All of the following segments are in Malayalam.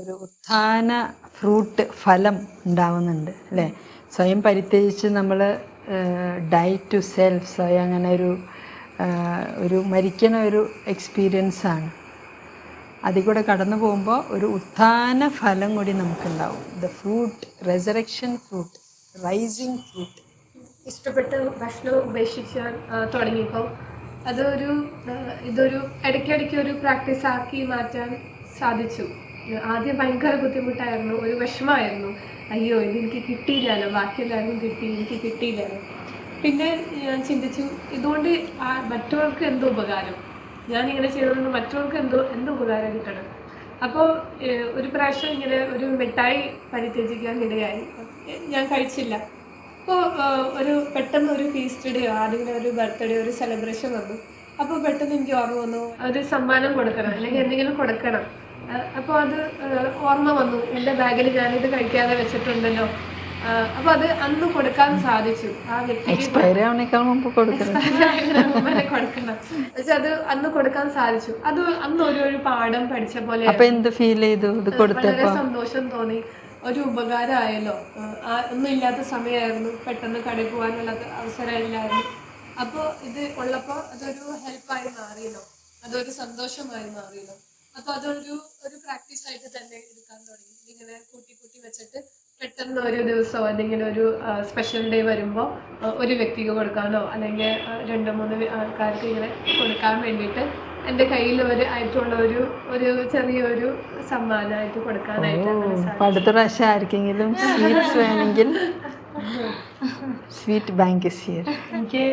ഒരു ഉത്ഥാന ഫ്രൂട്ട് ഫലം ഉണ്ടാവുന്നുണ്ട് അല്ലേ? സ്വയം പരിത്യജിച്ച് നമ്മൾ ഡൈ ടു സെൽഫ്, സ്വയം അങ്ങനെ ഒരു മരിക്കണ ഒരു എക്സ്പീരിയൻസാണ്. അതിൽ കൂടെ കടന്നു പോകുമ്പോൾ ഒരു ഉത്ഥാന ഫലം കൂടി നമുക്കുണ്ടാവും. The fruit, resurrection fruit, rising fruit. ഇഷ്ടപ്പെട്ട ഭക്ഷണം ഉപേക്ഷിക്കാൻ തുടങ്ങിയപ്പോൾ ഇതൊരു ഇടയ്ക്കിടയ്ക്ക് ഒരു പ്രാക്ടീസ് ആക്കി മാറ്റാൻ സാധിച്ചു. ആദ്യം ഭയങ്കര ബുദ്ധിമുട്ടായിരുന്നു, ഒരു വിഷമമായിരുന്നു. അയ്യോ ഇതെനിക്ക് കിട്ടിയില്ലല്ലോ, ബാക്കി എല്ലാവരും കിട്ടി, എനിക്ക് കിട്ടിയില്ലല്ലോ. പിന്നെ ഞാൻ ചിന്തിച്ചു, ഇതുകൊണ്ട് മറ്റവർക്ക് എന്തോ ഉപകാരം, ഞാനിങ്ങനെ ചെയ്തതുകൊണ്ട് മറ്റവർക്ക് എന്തോ ഉപകാരം കിട്ടണം. അപ്പോൾ ഒരു പ്രാവശ്യം ഇങ്ങനെ ഒരു മിഠായി പരിത്യജിക്കാൻ ഇടയായി. ഞാൻ കഴിച്ചില്ല. അപ്പോൾ പെട്ടെന്ന് ഒരു ഫീസ്റ്റ് ഡേയോ അല്ലെങ്കിൽ ഒരു ബർത്ത്ഡേ, ഒരു സെലിബ്രേഷൻ വന്നു. അപ്പോൾ പെട്ടെന്ന് എനിക്ക് ഓർമ്മ വന്നു, ഒരു സമ്മാനം കൊടുക്കണം അല്ലെങ്കിൽ എന്തെങ്കിലും കൊടുക്കണം. അപ്പോൾ അത് ഓർമ്മ വന്നു, എൻ്റെ ബാഗിൽ ഞാനിത് കഴിക്കാതെ വെച്ചിട്ടുണ്ടല്ലോ. അപ്പോൾ അത് അന്ന് കൊടുക്കാൻ സാധിച്ചു. ആ വ്യക്തിക്ക് കൊടുക്കണം. പക്ഷെ അത് അന്ന് കൊടുക്കാൻ സാധിച്ചു. അത് അന്ന് ഒരു പാഠം പഠിച്ച പോലെ വളരെ സന്തോഷം തോന്നി. ഒരു ഉപകാരമായല്ലോ. ഒന്നും ഇല്ലാത്ത സമയമായിരുന്നു, പെട്ടെന്ന് കടയിൽ പോകാനുള്ള അവസരമില്ലായിരുന്നു. അപ്പോൾ ഇത് ഉള്ളപ്പോൾ അതൊരു ഹെൽപ്പായി മാറിയല്ലോ, അതൊരു സന്തോഷമായി മാറിയല്ലോ. അപ്പോൾ അതൊരു പ്രാക്ടീസായിട്ട് തന്നെ എടുക്കാൻ തുടങ്ങി. ഇങ്ങനെ കൂട്ടി വെച്ചിട്ട് പെട്ടെന്ന് ഒരു ദിവസമോ അല്ലെങ്കിൽ ഒരു സ്പെഷ്യൽ ഡേ വരുമ്പോൾ ഒരു വ്യക്തിക്ക് കൊടുക്കാനോ അല്ലെങ്കിൽ 2-3 ആൾക്കാർക്ക് ഇങ്ങനെ കൊടുക്കാൻ വേണ്ടിയിട്ട് എൻ്റെ കയ്യിൽ ആയിട്ടുള്ള ഒരു ചെറിയൊരു സമ്മാനമായിട്ട് കൊടുക്കാനായിട്ട്. അടുത്ത പ്രാവശ്യം ആർക്കെങ്കിലും സ്വീറ്റ്സ് വേണമെങ്കിൽ സ്വീറ്റ് ബാങ്ക് എനിക്ക്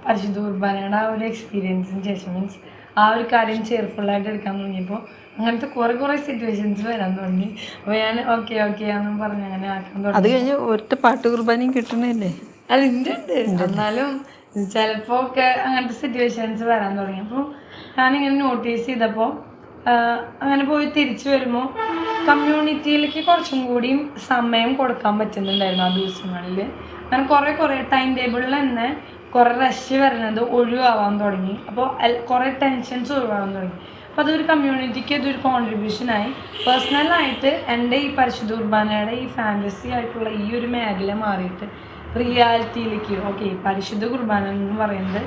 പരിശുദ്ധ കുർബാനയുടെ ആ ഒരു എക്സ്പീരിയൻസിന് ശേഷം, മീൻസ് ആ ഒരു കാര്യം ചെയർഫുള്ളായിട്ട് എടുക്കാൻ തുടങ്ങിയപ്പോൾ അങ്ങനത്തെ കുറേ സിറ്റുവേഷൻസ് വരാൻ തുടങ്ങി. അപ്പോൾ ഞാൻ ഓക്കെ എന്നും പറഞ്ഞ് അങ്ങനെ ആക്കാൻ തുടങ്ങി. അത് കഴിഞ്ഞ് ഒറ്റ പാട്ട് കുർബാനയും കിട്ടണില്ലേ? അതിൻ്റെ ഉണ്ട്. എന്നാലും ചിലപ്പോൾ ഒക്കെ അങ്ങനത്തെ സിറ്റുവേഷൻസ് വരാൻ തുടങ്ങി. അപ്പോൾ ഞാനിങ്ങനെ നോട്ടീസ് ചെയ്തപ്പോൾ അങ്ങനെ പോയി തിരിച്ചു വരുമ്പോൾ കമ്മ്യൂണിറ്റിയിലേക്ക് കുറച്ചും കൂടിയും സമയം കൊടുക്കാൻ പറ്റുന്നുണ്ടായിരുന്നു ആ ദിവസങ്ങളിൽ. അങ്ങനെ കുറേ ടൈം ടേബിളിൽ തന്നെ കുറേ റഷ് വരുന്നത് ഒഴിവാകാൻ തുടങ്ങി. അപ്പോൾ കുറേ ടെൻഷൻസ് ഒഴിവാകാൻ തുടങ്ങി. അപ്പോൾ അതൊരു കമ്മ്യൂണിറ്റിക്ക് അതൊരു കോൺട്രിബ്യൂഷനായി. പേഴ്സണലായിട്ട് എൻ്റെ ഈ പരിശുദ്ധ കുർബാനയുടെ ഈ ഫാൻറ്റസി ആയിട്ടുള്ള ഈ ഒരു മേഖല മാറിയിട്ട് റിയാലിറ്റിയിലേക്ക്, ഓക്കെ പരിശുദ്ധ കുർബാന എന്ന് പറയുന്നത്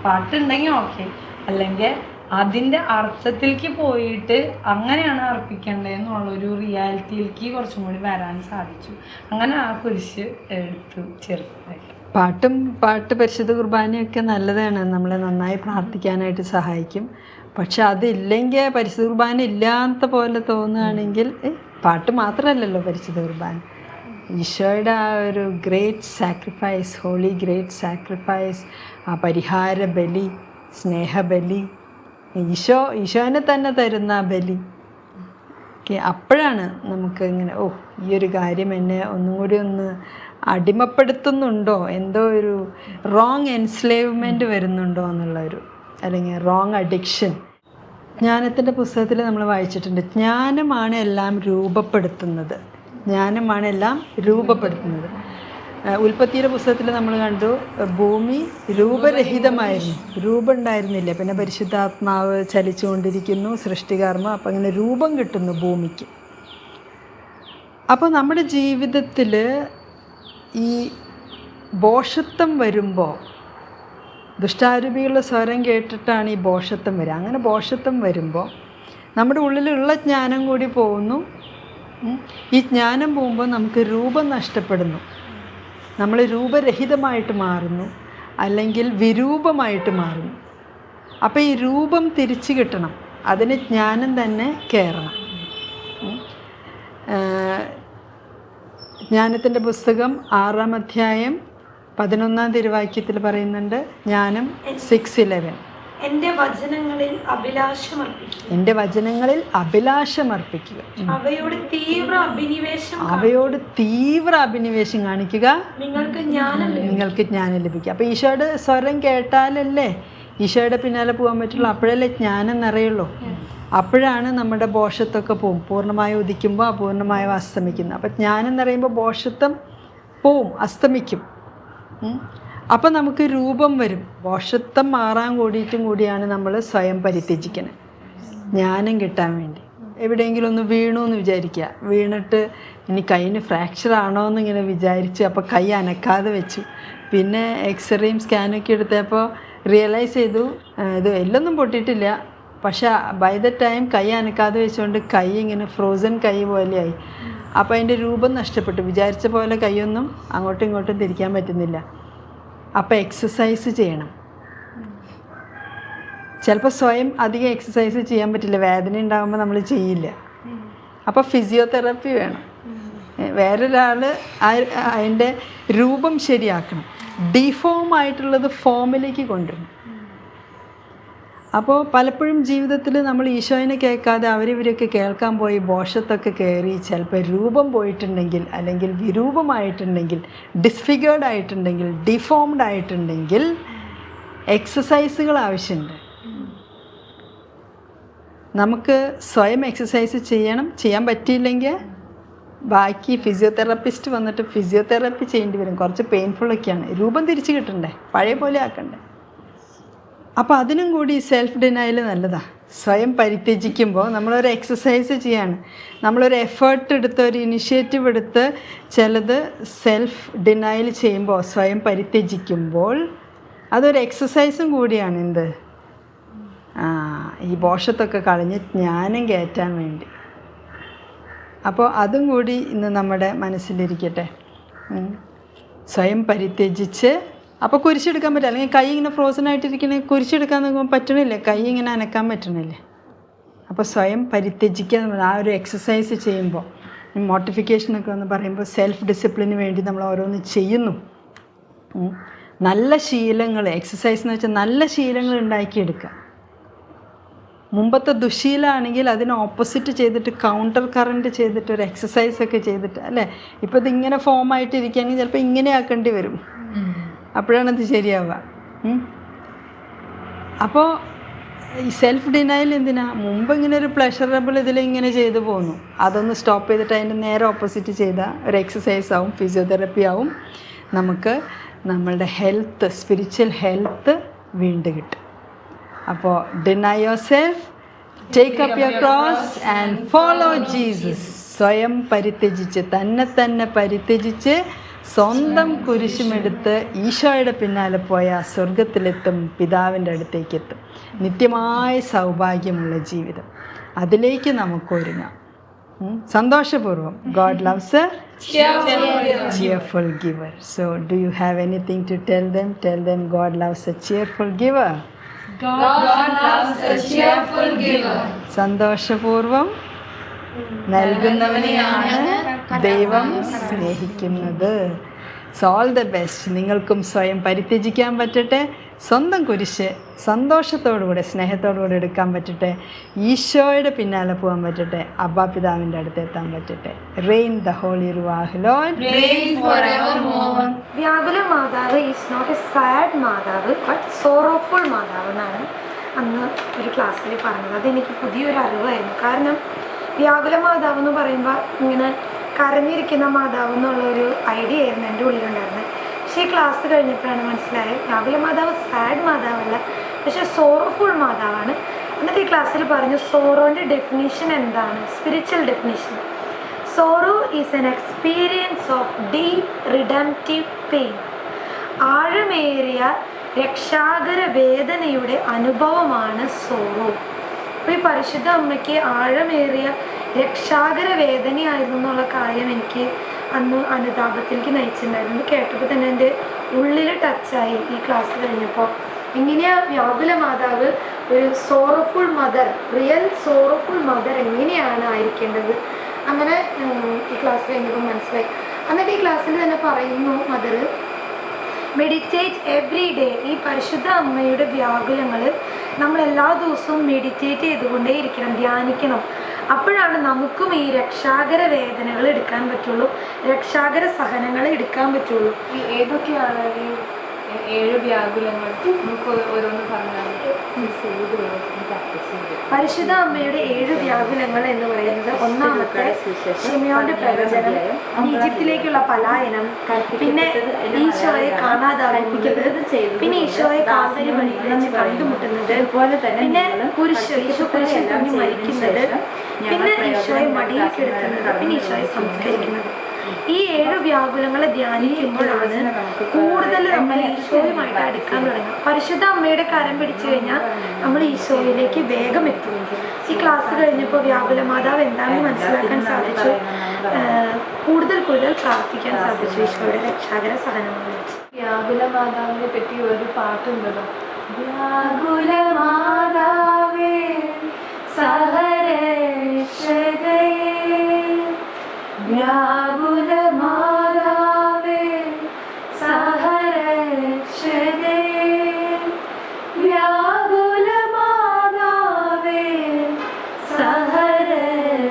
പാട്ടുണ്ടെങ്കിൽ ഓക്കെ, അല്ലെങ്കിൽ അതിൻ്റെ അർത്ഥത്തിലേക്ക് പോയിട്ട് അങ്ങനെയാണ് അർപ്പിക്കേണ്ടതെന്നുള്ളൊരു റിയാലിറ്റിയിലേക്ക് കുറച്ചും കൂടി വരാൻ സാധിച്ചു. അങ്ങനെ ആ കുരിശ് എടുത്തു ചെറുതായിട്ട്. പാട്ട് പരിശുദ്ധ കുർബാനയൊക്കെ നല്ലതാണ്, നമ്മളെ നന്നായി പ്രാർത്ഥിക്കാനായിട്ട് സഹായിക്കും. പക്ഷെ അതില്ലെങ്കിൽ പരിശുദ്ധ കുർബാന ഇല്ലാത്ത പോലെ തോന്നുകയാണെങ്കിൽ, പാട്ട് മാത്രമല്ലല്ലോ പരിശുദ്ധ കുർബാന, ഈശോയുടെ ആ ഒരു great sacrifice, holy great sacrifice, ആ പരിഹാര ബലി, സ്നേഹബലി, ഈശോനെ തന്നെ തരുന്ന ബലി, അപ്പോഴാണ് നമുക്ക് ഇങ്ങനെ ഈ ഒരു കാര്യം എന്നെ ഒന്നും കൂടി ഒന്ന് അടിമപ്പെടുത്തുന്നുണ്ടോ, എന്തോ ഒരു റോങ് എൻസ്ലേവ്മെൻറ്റ് വരുന്നുണ്ടോ എന്നുള്ളൊരു, അല്ലെങ്കിൽ റോങ് അഡിക്ഷൻ. ജ്ഞാനത്തിൻ്റെ പുസ്തകത്തിൽ നമ്മൾ വായിച്ചിട്ടുണ്ട്, ജ്ഞാനമാണ് എല്ലാം രൂപപ്പെടുത്തുന്നത്. ഉൽപ്പത്തിയുടെ പുസ്തകത്തിൽ നമ്മൾ കണ്ടു, ഭൂമി രൂപരഹിതമായിരുന്നു, രൂപം ഉണ്ടായിരുന്നില്ല. പിന്നെ പരിശുദ്ധാത്മാവ് ചലിച്ചുകൊണ്ടിരിക്കുന്നു, സൃഷ്ടികർമ്മം, അപ്പം അങ്ങനെ രൂപം കിട്ടുന്നു ഭൂമിക്ക്. അപ്പോൾ നമ്മുടെ ജീവിതത്തിൽ ഈ ഭോഷത്വം വരുമ്പോൾ, ദുഷ്ടാരൂപികളുടെ സ്വരം കേട്ടിട്ടാണ് ഈ ഭോഷത്വം വരിക. അങ്ങനെ ഭോഷത്വം വരുമ്പോൾ നമ്മുടെ ഉള്ളിലുള്ള ജ്ഞാനം കൂടി പോകുന്നു. ഈ ജ്ഞാനം പോകുമ്പോൾ നമുക്ക് രൂപം നഷ്ടപ്പെടുന്നു, നമ്മൾ രൂപരഹിതമായിട്ട് മാറുന്നു, അല്ലെങ്കിൽ വിരൂപമായിട്ട് മാറുന്നു. അപ്പോൾ ഈ രൂപം തിരിച്ചു കിട്ടണം, അതിന് ജ്ഞാനം തന്നെ കയറണം. ജ്ഞാനത്തിൻ്റെ പുസ്തകം 6-ാം അധ്യായം 11-ാം തിരുവാക്യത്തിൽ പറയുന്നുണ്ട്, ജ്ഞാനം 6:11, എൻ്റെ വചനങ്ങളിൽ അഭിലാഷമർപ്പിക്കുക, അവയോട് തീവ്ര അഭിനിവേശം കാണിക്കുക, നിങ്ങൾക്ക് ജ്ഞാനം ലഭിക്കുക. അപ്പോൾ ഈശോയുടെ സ്വരം കേട്ടാലല്ലേ ഈശോയുടെ പിന്നാലെ പോകാൻ പറ്റുള്ളൂ, അപ്പോഴല്ലേ ജ്ഞാനം നിറയുള്ളൂ. അപ്പോഴാണ് നമ്മുടെ ഭോഷത്വമൊക്കെ പോവും, പൂർണ്ണമായി ഉദിക്കുമ്പോൾ അപൂർണ്ണമായി അസ്തമിക്കുന്നു. അപ്പം ജ്ഞാനം നിറയുമ്പോൾ ഭോഷത്വം പോവും, അസ്തമിക്കും. അപ്പം നമുക്ക് രൂപം വരും. ഭോഷത്വം മാറാൻ കൂടിയാണ് നമ്മൾ സ്വയം പരിത്യജിക്കുന്നത്, ജ്ഞാനം കിട്ടാൻ വേണ്ടി. എവിടെയെങ്കിലും ഒന്ന് വീണു എന്ന് വിചാരിക്കുക, വീണിട്ട് ഇനി കൈയിന് ഫ്രാക്ചർ ആണോ എന്നിങ്ങനെ വിചാരിച്ച് അപ്പോൾ കൈ അനക്കാതെ വെച്ചു. പിന്നെ എക്സ്റേയും സ്കാനൊക്കെ എടുത്തപ്പോൾ റിയലൈസ് ചെയ്തു ഇത് എല്ലൊന്നും പൊട്ടിയിട്ടില്ല, പക്ഷെ ബൈ ദ ടൈം കൈ അനക്കാതെ വെച്ചുകൊണ്ട് കൈ ഇങ്ങനെ ഫ്രോസൺ കൈ പോലെയായി. അപ്പോൾ അതിൻ്റെ രൂപം നഷ്ടപ്പെട്ടു, വിചാരിച്ച പോലെ കൈയൊന്നും അങ്ങോട്ടും ഇങ്ങോട്ടും തിരിക്കാൻ പറ്റുന്നില്ല. അപ്പോൾ എക്സസൈസ് ചെയ്യണം. ചിലപ്പോൾ സ്വയം അധികം എക്സസൈസ് ചെയ്യാൻ പറ്റില്ല, വേദന ഉണ്ടാകുമ്പോൾ നമ്മൾ ചെയ്യില്ല. അപ്പോൾ ഫിസിയോതെറാപ്പി വേണം. വേറൊരാൾ അതിൻ്റെ രൂപം ശരിയാക്കണം, ഡിഫോം ആയിട്ടുള്ളത് ഫോമിലേക്ക് കൊണ്ടുവരണം. അപ്പോൾ പലപ്പോഴും ജീവിതത്തിൽ നമ്മൾ ഈശോയിനെ കേൾക്കാതെ അവരിവരൊക്കെ കേൾക്കാൻ പോയി ബോഷത്തൊക്കെ കയറി ചിലപ്പോൾ രൂപം പോയിട്ടുണ്ടെങ്കിൽ, അല്ലെങ്കിൽ വിരൂപമായിട്ടുണ്ടെങ്കിൽ, ഡിസ്ഫിഗേർഡ് ആയിട്ടുണ്ടെങ്കിൽ, ഡിഫോംഡ് ആയിട്ടുണ്ടെങ്കിൽ എക്സസൈസുകൾ ആവശ്യമുണ്ട്. നമുക്ക് സ്വയം എക്സസൈസ് ചെയ്യണം. ചെയ്യാൻ പറ്റിയില്ലെങ്കിൽ ബാക്കി ഫിസിയോതെറാപ്പിസ്റ്റ് വന്നിട്ട് ഫിസിയോതെറാപ്പി ചെയ്യേണ്ടി വരും. കുറച്ച് പെയിൻഫുള്ളൊക്കെയാണ്. രൂപം തിരിച്ച് കിട്ടണ്ടേ, പഴയ പോലെ ആക്കണ്ടേ. അപ്പോൾ അതിനും കൂടി സെൽഫ് ഡിനയൽ നല്ലതാണ്. സ്വയം പരിത്യജിക്കുമ്പോൾ നമ്മളൊരു എക്സസൈസ് ചെയ്യാണ്, നമ്മളൊരു എഫേർട്ട് എടുത്ത് ഒരു ഇനിഷ്യേറ്റീവ് എടുത്ത് ചിലത് സെൽഫ് ഡിനയൽ ചെയ്യുമ്പോൾ, സ്വയം പരിത്യജിക്കുമ്പോൾ അതൊരു എക്സസൈസും കൂടിയാണ്. എന്ത് ഈ ബോഷത്തൊക്കെ കളഞ്ഞ് ജ്ഞാനം കയറ്റാൻ വേണ്ടി. അപ്പോൾ അതും കൂടി ഇന്ന് നമ്മുടെ മനസ്സിലിരിക്കട്ടെ. സ്വയം പരിത്യജിച്ച് അപ്പോൾ കുരിശെടുക്കാൻ പറ്റില്ല. അല്ലെങ്കിൽ കൈ ഇങ്ങനെ ഫ്രോസൺ ആയിട്ടിരിക്കണമെങ്കിൽ കുരിശെടുക്കാൻ നോക്കുമ്പോൾ പറ്റണില്ലേ, കൈ ഇങ്ങനെ അനക്കാൻ പറ്റണില്ലേ. അപ്പോൾ സ്വയം പരിത്യജിക്കാൻ ആ ഒരു എക്സസൈസ് ചെയ്യുമ്പോൾ, മോട്ടിഫിക്കേഷനൊക്കെ എന്ന് പറയുമ്പോൾ സെൽഫ് ഡിസിപ്ലിന് വേണ്ടി നമ്മൾ ഓരോന്ന് ചെയ്യുന്നു. നല്ല ശീലങ്ങൾ, എക്സസൈസ് എന്ന് വെച്ചാൽ നല്ല ശീലങ്ങൾ ഉണ്ടാക്കിയെടുക്കുക. മുമ്പത്തെ ദുശീലമാണെങ്കിൽ അതിന് ഓപ്പോസിറ്റ് ചെയ്തിട്ട് കൗണ്ടർ കറൻറ്റ് ചെയ്തിട്ട് ഒരു എക്സസൈസൊക്കെ ചെയ്തിട്ട്, അല്ലേ. ഇപ്പോൾ ഇതിങ്ങനെ ഫോമായിട്ടിരിക്കുകയാണെങ്കിൽ ചിലപ്പോൾ ഇങ്ങനെ ആക്കേണ്ടി വരും, അപ്പോഴാണത് ശരിയാവുക. അപ്പോൾ ഈ സെൽഫ് ഡിനയൽ എന്തിനാ? മുമ്പ് ഇങ്ങനെ ഒരു പ്ലഷറബിൾ ഇതിലിങ്ങനെ ചെയ്തു പോന്നു, അതൊന്ന് സ്റ്റോപ്പ് ചെയ്തിട്ട് അതിൻ്റെ നേരെ ഓപ്പോസിറ്റ് ചെയ്താൽ ഒരു എക്സസൈസ് ആവും, ഫിസിയോതെറാപ്പി ആവും. നമുക്ക് നമ്മളുടെ ഹെൽത്ത്, സ്പിരിച്വൽ ഹെൽത്ത് വീണ്ടും കിട്ടും. അപ്പോൾ deny your self, take up your cross and follow Jesus. സ്വയം പരിത്യജിച്ച്, തന്നെ പരിത്യജിച്ച് സ്വന്തം കുരിശുമെടുത്ത് ഈശോയുടെ പിന്നാലെ പോയാൽ സ്വർഗത്തിലെത്തും, പിതാവിൻ്റെ അടുത്തേക്ക് എത്തും. നിത്യമായ സൗഭാഗ്യമുള്ള ജീവിതം, അതിലേക്ക് നമുക്ക് ഒരുങ്ങാം സന്തോഷപൂർവ്വം. God loves a cheerful giver. So do you have anything to tell them? Tell them God loves a cheerful giver. God loves a cheerful giver. സന്തോഷപൂർവ്വം നൽകുന്നവനെയാണ് ദൈവം സ്നേഹിക്കുന്നത്. So all the best. നിങ്ങൾക്കും സ്വയം പരിത്യജിക്കാൻ പറ്റട്ടെ, സ്വന്തം കുരിശ് സന്തോഷത്തോടുകൂടെ സ്നേഹത്തോടുകൂടെ എടുക്കാൻ പറ്റട്ടെ, ഈശോയുടെ പിന്നാലെ പോകാൻ പറ്റട്ടെ, അബ്ബാ പിതാവിൻ്റെ അടുത്ത് എത്താൻ പറ്റട്ടെ. Reign the holy ruach lord, Reign forevermore. വ്യാകുല മാതാവ് ഈസ് നോട്ട് എ സാഡ് മാതാവ് ബട്ട് സോറോഫുൾ മാതാവ് എന്നാണ് അന്ന് ഒരു ക്ലാസ്സിൽ പറഞ്ഞത്. അതെനിക്ക് പുതിയൊരു അറിവായിരുന്നു. കാരണം വ്യാകുല മാതാവ് എന്ന് പറയുമ്പോൾ ഇങ്ങനെ കരഞ്ഞിരിക്കുന്ന മാതാവ് എന്നുള്ളൊരു ഐഡിയ ആയിരുന്നു എൻ്റെ ഉള്ളിലുണ്ടായിരുന്നത്. പക്ഷേ ഈ ക്ലാസ് കഴിഞ്ഞപ്പോഴാണ് മനസ്സിലായത് വ്യാകുല മാതാവ് സാഡ് മാതാവല്ല, പക്ഷെ സോറോഫുൾ മാതാവാണ്. എന്നിട്ട് ഈ ക്ലാസ്സിൽ പറഞ്ഞു സോറോൻ്റെ ഡെഫിനിഷൻ എന്താണ്, spiritual definition. Sorrow is an experience of deep redemptive pain. ആഴമേറിയ രക്ഷാകര വേദനയുടെ അനുഭവമാണ് സോറോ. അപ്പോൾ ഈ പരിശുദ്ധ അമ്മയ്ക്ക് ആഴമേറിയ രക്ഷാകര വേദനയായിരുന്നു എന്നുള്ള കാര്യം എനിക്ക് അന്ന് അനുതാപത്തിലേക്ക് നയിച്ചിട്ടുണ്ടായിരുന്നു. കേട്ടപ്പോൾ തന്നെ എൻ്റെ ഉള്ളിൽ ടച്ചായി ഈ ക്ലാസ് കഴിഞ്ഞപ്പോൾ. എങ്ങനെയാ വ്യാകുല മാതാവ് ഒരു sorrowful mother, real sorrowful mother എങ്ങനെയാണ് ആയിരിക്കേണ്ടത്, അങ്ങനെ ഈ ക്ലാസ് കഴിഞ്ഞപ്പോൾ മനസ്സിലായി. എന്നിട്ട് ഈ ക്ലാസ്സിൽ തന്നെ പറയുന്നു മദർ മെഡിറ്റേറ്റ് എവ്രി ഡേ. ഈ പരിശുദ്ധ അമ്മയുടെ വ്യാകുലങ്ങൾ നമ്മൾ എല്ലാ ദിവസവും മെഡിറ്റേറ്റ് ചെയ്തുകൊണ്ടേ ഇരിക്കണം, ധ്യാനിക്കണം. അപ്പോഴാണ് നമുക്കും ഈ രക്ഷാകര വേദനകൾ എടുക്കാൻ പറ്റുള്ളൂ, രക്ഷാകര സഹനങ്ങൾ എടുക്കാൻ പറ്റുള്ളൂ. ഈ ഏതൊക്കെയാണ് ഈ 7 വ്യാകുലങ്ങൾ? നമുക്ക് ഓരോന്ന് പറഞ്ഞാൽ പരിശുദ്ധ അമ്മയുടെ 7 വ്യാകുലങ്ങൾ എന്ന് പറയുന്നത് ഒന്നാമത്തെ ശിമയോന്റെ പ്രവചനം, ഈജിപ്തിലേക്കുള്ള പലായനം, പിന്നെ ഈശോയെ കാണാതാവുന്നത്, പിന്നെ ഈശോയെ കാൽവരി വഴിയിൽ വെച്ച് കണ്ടുമുട്ടുന്നത്, പിന്നെ ഈശോ കുരിശിൽ തൂങ്ങി മരിക്കുന്നത്, പിന്നെ ഈശോയെ മടിയിൽ കിടത്തുന്നത്, പിന്നെ ഈശോയെ സംസ്കരിക്കുന്നത്. ഈ 7 വ്യാകുലങ്ങളെ ധ്യാനിക്കുമ്പോഴാണ് കൂടുതൽ നമ്മൾ ഈശോയുമായിട്ട് അടുക്കാൻ തുടങ്ങുക. പരിശുദ്ധ അമ്മയുടെ കരം പിടിച്ചു കഴിഞ്ഞാൽ നമ്മൾ ഈശോയിലേക്ക് വേഗം എത്തും. ഈ ക്ലാസ് കഴിഞ്ഞപ്പോൾ വ്യാകുല മാതാവ് എന്താണെന്ന് മനസ്സിലാക്കാൻ സാധിച്ചു. കൂടുതൽ പ്രാർത്ഥിക്കാൻ സാധിച്ചു ഈശോയുടെ രക്ഷാകര സഹനങ്ങൾ. വ്യാകുല മാതാവിനെ പറ്റി ഒരു പാട്ടുണ്ടല്ലോ, വ്യാകുല മാതാവേ സഹരക്ഷകയേ, വ്യാകുല മാതാവേ സഹരക്ഷകയേ, വ്യാകുല മാതാവേ സഹരക്ഷകയേ,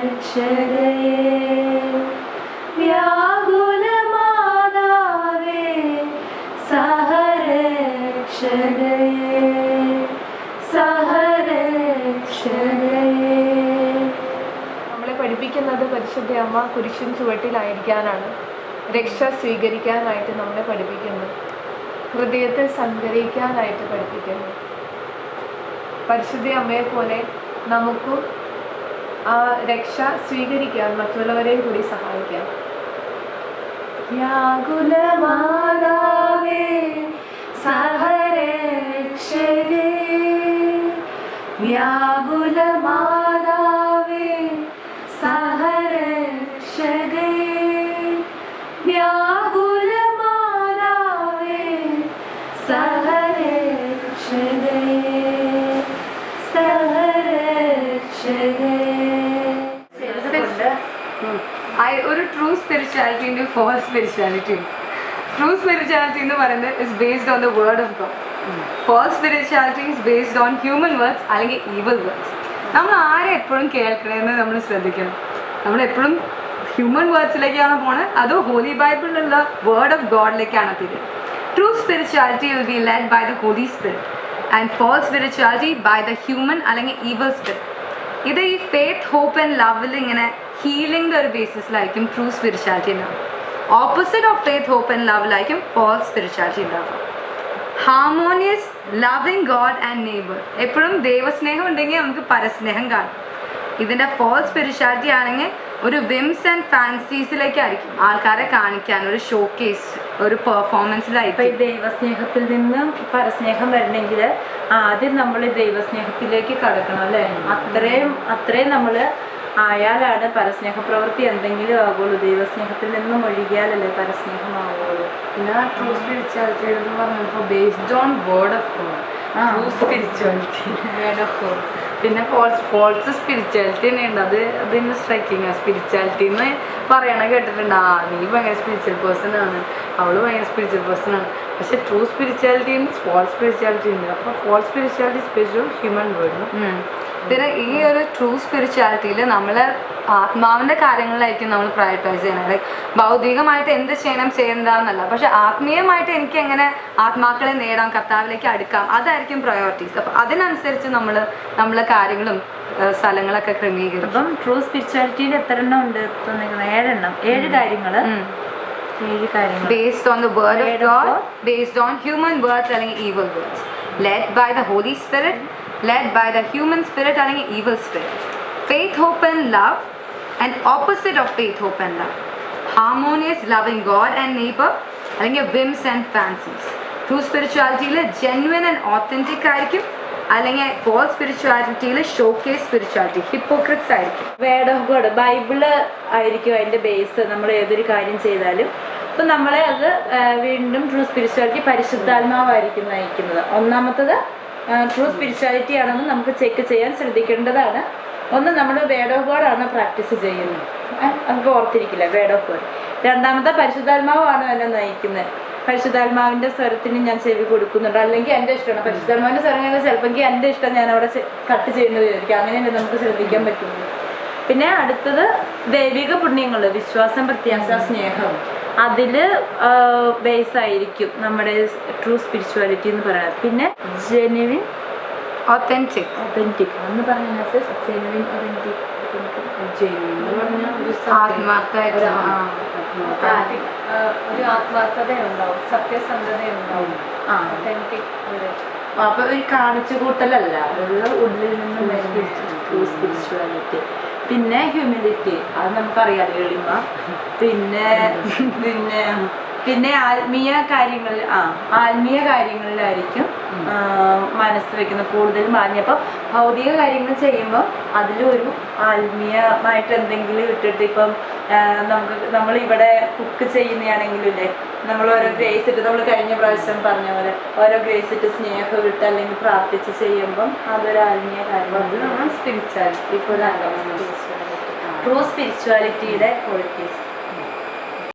വ്യാകുല മാതാവേ സഹരക്ഷകയേ, സഹരക്ഷകയേ. നമ്മളെ പഠിപ്പിക്കുന്നത് പരിശുദ്ധ അമ്മ കുരിശിൻ ചുവട്ടിലായിരിക്കാനാണ്, രക്ഷ സ്വീകരിക്കാനായിട്ട് നമ്മളെ പഠിപ്പിക്കുന്നു, ഹൃദയത്തെ സംഗ്രഹിക്കാനായിട്ട് പഠിപ്പിക്കുന്നു. പരിശുദ്ധ അമ്മയെ പോലെ നമുക്കും ആ രക്ഷ സ്വീകരിക്കാൻ മറ്റുള്ളവരെയും കൂടി സഹായിക്കാം. വ്യാകുല മാതാവേ സഹരക്ഷകേ, വ്യാകുല മാതാവേ സഹരക്ഷകേ, വ്യാകുല മാതാവേ സഹരക്ഷകേ, സഹരക്ഷകേ. ഒരു ട്രൂ സ്പിരിച്വാലിറ്റി ഉണ്ട്, ഫോൾസ് സ്പിരിച്വാലിറ്റി ഉണ്ട്. ട്രൂ സ്പിരിച്വാലിറ്റി എന്ന് പറയുന്നത് is based on the word of God. False spirituality is based on human words അല്ലെങ്കിൽ ഈവൽ വേർഡ്സ്. നമ്മൾ ആരെ എപ്പോഴും കേൾക്കണമെന്ന് നമ്മൾ ശ്രദ്ധിക്കണം. നമ്മളെപ്പോഴും ഹ്യൂമൻ വേർഡ്സിലേക്കാണ് പോണത്, അതോ ഹോലി ബൈബിളിലുള്ള വേർഡ് ഓഫ് ഗോഡിലേക്കാണ് തിരിയുന്നത്. True spirituality will be led by the holy spirit and false spirituality by the human അല്ലെങ്കിൽ ഈവൽ സ്പിരിറ്റ്. ഇത് ഈ ഫെയ്ത്ത്, ഹോപ്പ് ആൻഡ് ലവിൽ ഇങ്ങനെ ഹീലിംഗിൻ്റെ ഒരു ബേസിസിലായിരിക്കും ട്രൂ സ്പിരിച്വാലിറ്റി ഉണ്ടാവും. Opposite of faith, hope and ലവിലായിരിക്കും ഫോൾസ് സ്പിരിച്വാലിറ്റി ഉണ്ടാവുക. Harmonious, loving God and neighbour. എപ്പോഴും ദൈവസ്നേഹം ഉണ്ടെങ്കിൽ നമുക്ക് പരസ്നേഹം കാണും. ഇതിൻ്റെ ഫോൾസ് സ്പിരിച്വാലിറ്റി ആണെങ്കിൽ ഒരു വിംസ് ആൻഡ് ഫാൻസീസിലേക്കായിരിക്കും ആൾക്കാരെ കാണിക്കാൻ, ഒരു ഷോ കേസ്, ഒരു പെർഫോമൻസിലായിരിക്കും. ഈ ദൈവസ്നേഹത്തിൽ നിന്ന് പരസ്നേഹം വരണമെങ്കിൽ ആദ്യം നമ്മൾ ദൈവസ്നേഹത്തിലേക്ക് കടക്കണം അല്ലേ? അത്രയും നമ്മൾ ആയാലാണ് പരസ്നേഹ പ്രവൃത്തി എന്തെങ്കിലും ആകുള്ളൂ. ദൈവസ്നേഹത്തിൽ നിന്നും ഒഴുകിയാലല്ലേ പരസ്നേഹമാവുള്ളൂ. പിന്നെ ട്രൂ സ്പിരിച്വാലിറ്റി എന്ന് പറഞ്ഞപ്പോൾ based on word of God, true spirituality word of God. പിന്നെ ഫോൾസ് സ്പിരിച്വാലിറ്റി തന്നെ ഉണ്ട്. അതിന് സ്ട്രൈക്കിങ്. സ്പിരിച്വാലിറ്റി എന്ന് പറയണ കേട്ടിട്ടുണ്ട്, നീ ഭയങ്കര സ്പിരിച്വൽ പേഴ്സൺ ആണ്, അവള് ഭയങ്കര സ്പിരിച്വൽ പേഴ്സൺ ആണ്. പക്ഷെ ട്രൂ സ്പിരിച്വാലിറ്റി ഉണ്ട്, ഫോൾസ് സ്പിരിച്വാലിറ്റി ഉണ്ട്. അപ്പോൾ false spirituality based on human word. പിന്നെ ഈ ഒരു ട്രൂ സ്പിരിച്വാലിറ്റിയിൽ നമ്മൾ ആത്മാവിൻ്റെ കാര്യങ്ങളിലായിരിക്കും നമ്മൾ പ്രയോറിറ്റൈസ് ചെയ്യണം. ലൈക്ക് ഭൗതികമായിട്ട് എന്ത് ചെയ്യണ്ടെന്നല്ല, പക്ഷെ ആത്മീയമായിട്ട് എനിക്ക് എങ്ങനെ ആത്മാക്കളെ നേടാം, കർത്താവിലേക്ക് അടുക്കാം, അതായിരിക്കും പ്രയോറിറ്റീസ്. അപ്പം അതിനനുസരിച്ച് നമ്മളെ കാര്യങ്ങളും സ്ഥലങ്ങളൊക്കെ ക്രമീകരിക്കും. അപ്പം ട്രൂ സ്പിരിച്വാലിറ്റിയിൽ എത്ര എണ്ണം ഉണ്ട്? 7 കാര്യങ്ങൾ. Based on the word of God, based on human words അല്ലെങ്കിൽ evil words, led by the Holy Spirit, led by the human spirit അല്ലെങ്കിൽ evil spirit, faith, hope and love, and opposite of faith, hope and love, harmonious, loving God and neighbor അല്ലെങ്കിൽ whims and fancies. True spiritualityയിൽ genuine and authentic ആയിരിക്കും, അല്ലെങ്കിൽ ഫോൾസ് സ്പിരിച്വാലിറ്റിയിൽ ഷോക്കേസ് സ്പിരിച്വാലിറ്റി, ഹിപ്പോക്രിറ്റ്സ് ആയിരിക്കും. വേർഡ് ഓഫ് ഗോഡ്, ബൈബിള് ആയിരിക്കും അതിൻ്റെ ബേസ്. നമ്മൾ ഏതൊരു കാര്യം ചെയ്താലും അപ്പം നമ്മളെ അത് വീണ്ടും ട്രൂ സ്പിരിച്വാലിറ്റി പരിശുദ്ധാത്മാവായിരിക്കും നയിക്കുന്നത്. ഒന്നാമത്തത് ട്രൂ സ്പിരിച്വാലിറ്റി ആണെന്ന് നമുക്ക് ചെക്ക് ചെയ്യാൻ ശ്രദ്ധിക്കേണ്ടതാണ്. ഒന്ന്, നമ്മൾ വേർഡ് ഓഫ് ഗോഡ് ആണ് പ്രാക്ടീസ് ചെയ്യുന്നത്, നമുക്ക് ഓർത്തിരിക്കില്ല വേർഡ് ഓഫ് ഗോഡ്. രണ്ടാമത്തെ പരിശുദ്ധാത്മാവാണ് എന്നെ നയിക്കുന്നത്. പരിശുദ്ധാത്മാവിൻ്റെ സ്വരത്തിന് ഞാൻ ചെവി കൊടുക്കുന്നുണ്ട്, അല്ലെങ്കിൽ എൻ്റെ ഇഷ്ടമാണ്. പരിശുദ്ധാത്മാവിൻ്റെ സ്വരം കഴിഞ്ഞാൽ ചിലപ്പോൾ എൻ്റെ ഇഷ്ടം ഞാൻ അവിടെ കട്ട് ചെയ്യുന്നത് വിചാരിക്കും. അങ്ങനെയല്ലേ നമുക്ക് ശ്രദ്ധിക്കാൻ പറ്റുള്ളൂ. പിന്നെ അടുത്തത് ദൈവിക പുണ്യങ്ങൾ, വിശ്വാസം, പ്രത്യാശ, സ്നേഹം, അതിൽ ബേസ് ആയിരിക്കും നമ്മുടെ ട്രൂ സ്പിരിച്വാലിറ്റി എന്ന് പറയുന്നത്. പിന്നെ ജെനുവിൻ Authentic. ഒതന്റിക് എന്ന് പറഞ്ഞ ജെനുവിൻ ഒതന്റിക് ആത്മാർത്ഥമായിട്ട്. ഒരു ആത്മാർത്ഥതയുണ്ടാവും, സത്യസന്ധതയുണ്ടാവും. Authentic ഒരു അപ്പൊ ഒരു കാണിച്ചു കൂട്ടലല്ല, ഒരു ഉള്ളിൽ നിന്നുള്ള സ്പിരിച്വാലിറ്റി. പിന്നെ ഹ്യൂമിലിറ്റി, അത് നമുക്കറിയാം, എളിമ. പിന്നെ പിന്നെ പിന്നെ ആത്മീയ കാര്യങ്ങളിലായിരിക്കും മനസ്സ് വെക്കുന്നത് കൂടുതലും ആത്മീയ. അപ്പം ഭൗതിക കാര്യങ്ങൾ ചെയ്യുമ്പോൾ അതിലൊരു ആത്മീയമായിട്ട് എന്തെങ്കിലും ഇട്ടിട്ട്, ഇപ്പം നമ്മളിവിടെ കുക്ക് ചെയ്യുന്നതാണെങ്കിലും ഇല്ലേ, നമ്മൾ ഓരോ ഗ്രേസ് ഇട്ട്, നമ്മൾ കഴിഞ്ഞ പ്രാവശ്യം പറഞ്ഞ പോലെ ഓരോ ഗ്രേസ് ഇട്ട് സ്നേഹം ഇട്ട് അല്ലെങ്കിൽ പ്രാർത്ഥിച്ച് ചെയ്യുമ്പം അതൊരു ആത്മീയ കാര്യം. അത് നമ്മൾ സ്പിരിച്വാലിറ്റി, ഇപ്പോൾ ട്രൂ സ്പിരിച്വാലിറ്റിയുടെ ക്വാളിറ്റീസ്.